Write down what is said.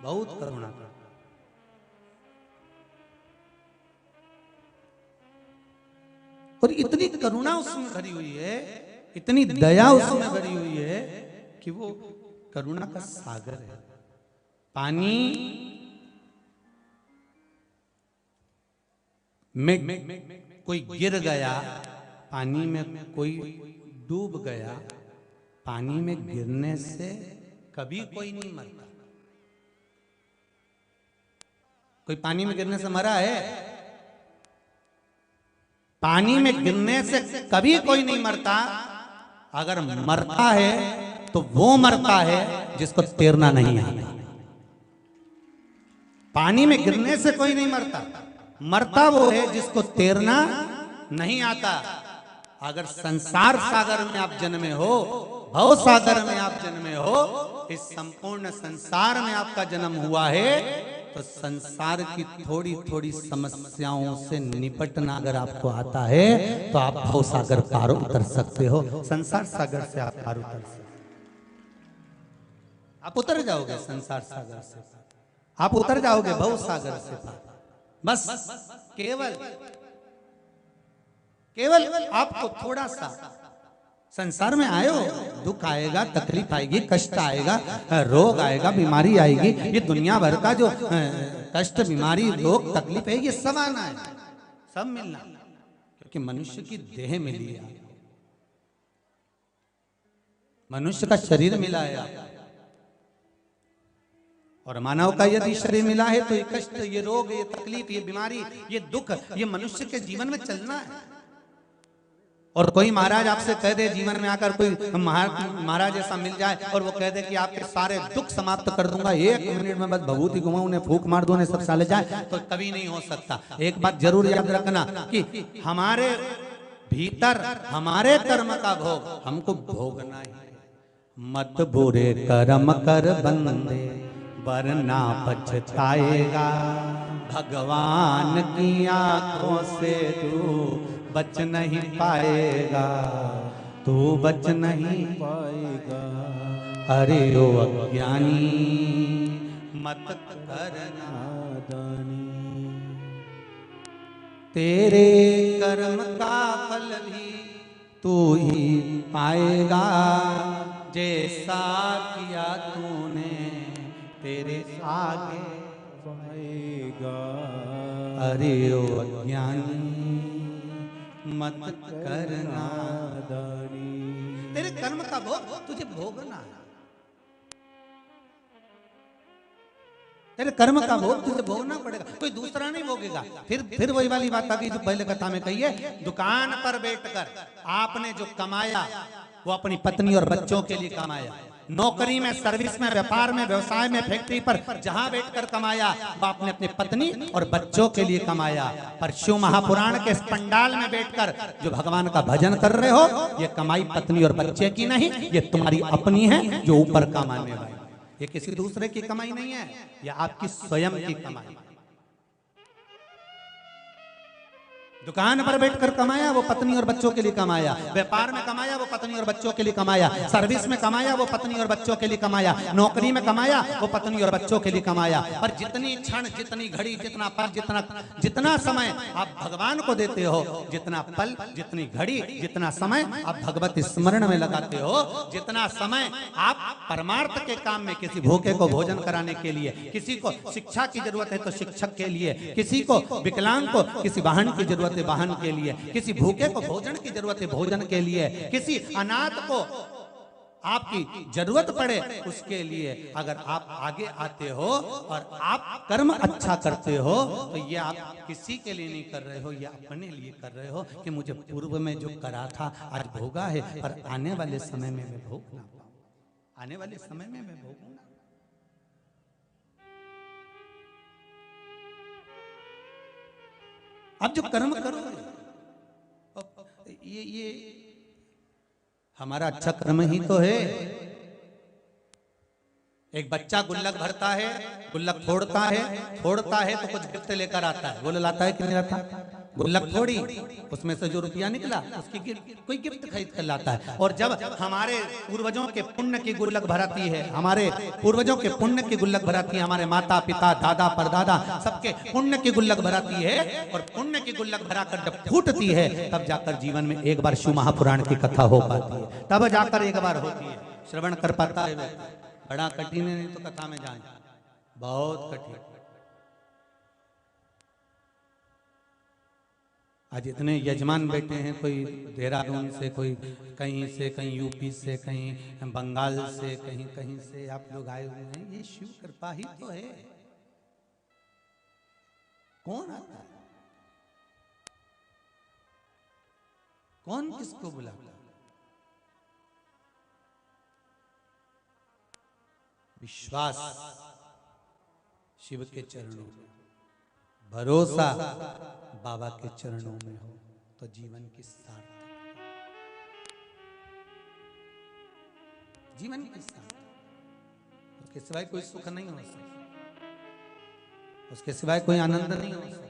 बहुत करुणा करता। और इतनी करुणा उसमें भरी हुई है, इतनी दया उसमें भरी हुई है कि वो करुणा का सागर है। पानी में कोई गिर गया, पानी में कोई डूब गया, पानी में गिरने से कभी कोई नहीं मरता। कोई पानी में गिरने से मरा है? पानी में गिरने से कभी कोई नहीं मरता। अगर मरता है तो वो मरता है जिसको तैरना नहीं आता। पानी में गिरने से कोई नहीं मरता, मरता वो है जिसको तैरना नहीं आता। अगर संसार सागर में आप जन्मे हो, भव सागर में आप जन्मे हो, इस संपूर्ण संसार में आपका जन्म हुआ है, तो संसार की थोड़ी थोड़ी समस्याओं से निपटना अगर आपको आता है तो आप भव सागर पार उतर सकते हो। संसार सागर से आप पार उतर सकते, आप उतर जाओगे संसार सागर से, आप उतर जाओगे भव सागर से पार। बस केवल केवल आपको थोड़ा सा संसार में आए हो, दुख आएगा, तकलीफ आएगी, कष्ट आएगा, रोग आएगा, बीमारी आएगी। ये दुनिया भर का जो कष्ट, बीमारी, रोग, तकलीफ है, ये सब आना है, सब मिलना, क्योंकि मनुष्य की देह मिली है, मनुष्य का शरीर मिला है। और मानव का यदि शरीर मिला है तो ये कष्ट, ये रोग, ये तकलीफ, ये बीमारी, ये दुख, ये मनुष्य के जीवन में चलना है। और कोई महाराज आपसे कह दे, जीवन में आकर कोई महाराज ऐसा मिल जाए और वो कह दे कि आपके सारे दुख समाप्त कर दूंगा, 1 मिनट में बस भभूति घुमाऊं, उन्हें फूक मार दूं, सब साले जाए, तो कभी नहीं हो सकता। एक बात जरूर याद रखना कि हमारे भीतर हमारे कर्म का भोग हमको भोगना ही। मत बुरे कर्म कर बंदे वरना पछताएगा, भगवान की आंखों से तू बच नहीं पाएगा, तू बच नहीं पाएगा। अरे ओ अज्ञानी मत करना दानी, तेरे कर्म का फल भी तू ही पाएगा, जैसा किया तूने तेरे आगे पाएगा। अरे ओ अज्ञानी मत करना दानी, तेरे कर्म का भोग तुझे भोगना है, तेरे कर्म का भोग तुझे भोगना पड़ेगा, कोई दूसरा नहीं भोगेगा। फिर वही वाली बात अभी जो पहले कथा में कही है, दुकान पर बैठकर आपने जो कमाया वो अपनी पत्नी और बच्चों के लिए कमाया। नौकरी में, सर्विस में, व्यापार में, व्यवसाय में, फैक्ट्री पर जहां बैठकर कमाया वो आपने अपनी पत्नी और बच्चों के लिए कमाया। पर शिव महापुराण के इस पंडाल में बैठकर जो भगवान का भजन कर रहे हो, ये कमाई पत्नी और बच्चे की नहीं, ये तुम्हारी अपनी है जो ऊपर कमाने वाली। ये किसी दूसरे की कमाई नहीं है, ये आपकी स्वयं की कमाई। दुकान पर बैठकर कमाया वो पत्नी और बच्चों के लिए कमाया, व्यापार में कमाया वो पत्नी और बच्चों के लिए कमाया, सर्विस में कमाया वो पत्नी और बच्चों के लिए कमाया, नौकरी में कमाया वो पत्नी और बच्चों के लिए कमाया। पर जितनी क्षण, जितनी घड़ी, जितना पल, जितना समय आप भगवान को देते हो, जितना पल, जितनी घड़ी, जितना समय आप भगवत स्मरण में लगाते हो, जितना समय आप परमार्थ के काम में, किसी भूखे को भोजन कराने के लिए, किसी को शिक्षा की जरूरत है तो शिक्षक के लिए, किसी को विकलांग को किसी वाहन की जरूरत है वाहन के लिए, किसी भूखे को भोजन की जरूरत है भोजन के लिए, किसी अनाथ को आपकी जरूरत पड़े उसके लिए अगर आप आगे आते हो और आप कर्म अच्छा करते हो, तो ये आप किसी के लिए नहीं कर रहे हो, ये अपने लिए कर रहे हो कि मुझे पूर्व में जो करा था आज भोगा है, पर आने वाले समय में मैं भोगना, आने वाले समय में मैं भोगूंगा। अब जो कर्म करोगे, ये हमारा अच्छा कर्म ही तो है। एक बच्चा गुल्लक भरता है, गुल्लक फोड़ता है तो कुछ गिफ्ट लेकर आता है, बोले लाता है कि नहीं लाता? गुल्लक थोड़ी, उसमें से जो रुपया निकला उसकी कोई गिफ्ट खरीद कर लाता है। और जब हमारे पूर्वजों के पुण्य की गुल्लक भराती है, हमारे पूर्वजों के पुण्य की गुल्लक भराती है, हमारे माता पिता दादा परदादा सबके पुण्य की गुल्लक भराती है, और पुण्य की गुल्लक भराकर जब फूटती है तब जाकर जीवन में एक बार शिव महापुराण की कथा हो पाती है, तब जाकर एक बार होती है, श्रवण कर पाता है। बड़ा कठिन है, नहीं तो कथा में जाए, बहुत कठिन। आज इतने यजमान बैठे हैं, कोई देहरादून से, कोई कहीं से, कहीं यूपी से, कहीं बंगाल से, कहीं कहीं से आप लोग आए हुए हैं। ये शिव कृपा ही तो है। कौन आता है, कौन किसको बुलाता है? विश्वास शिव के चरणों में, भरोसा बाबा के चरणों में हो तो जीवन की सार्थक, जीवन की सार्थक। उसके सिवाय कोई सुख नहीं हो सकता, उसके सिवाय कोई आनंद नहीं हो सकता।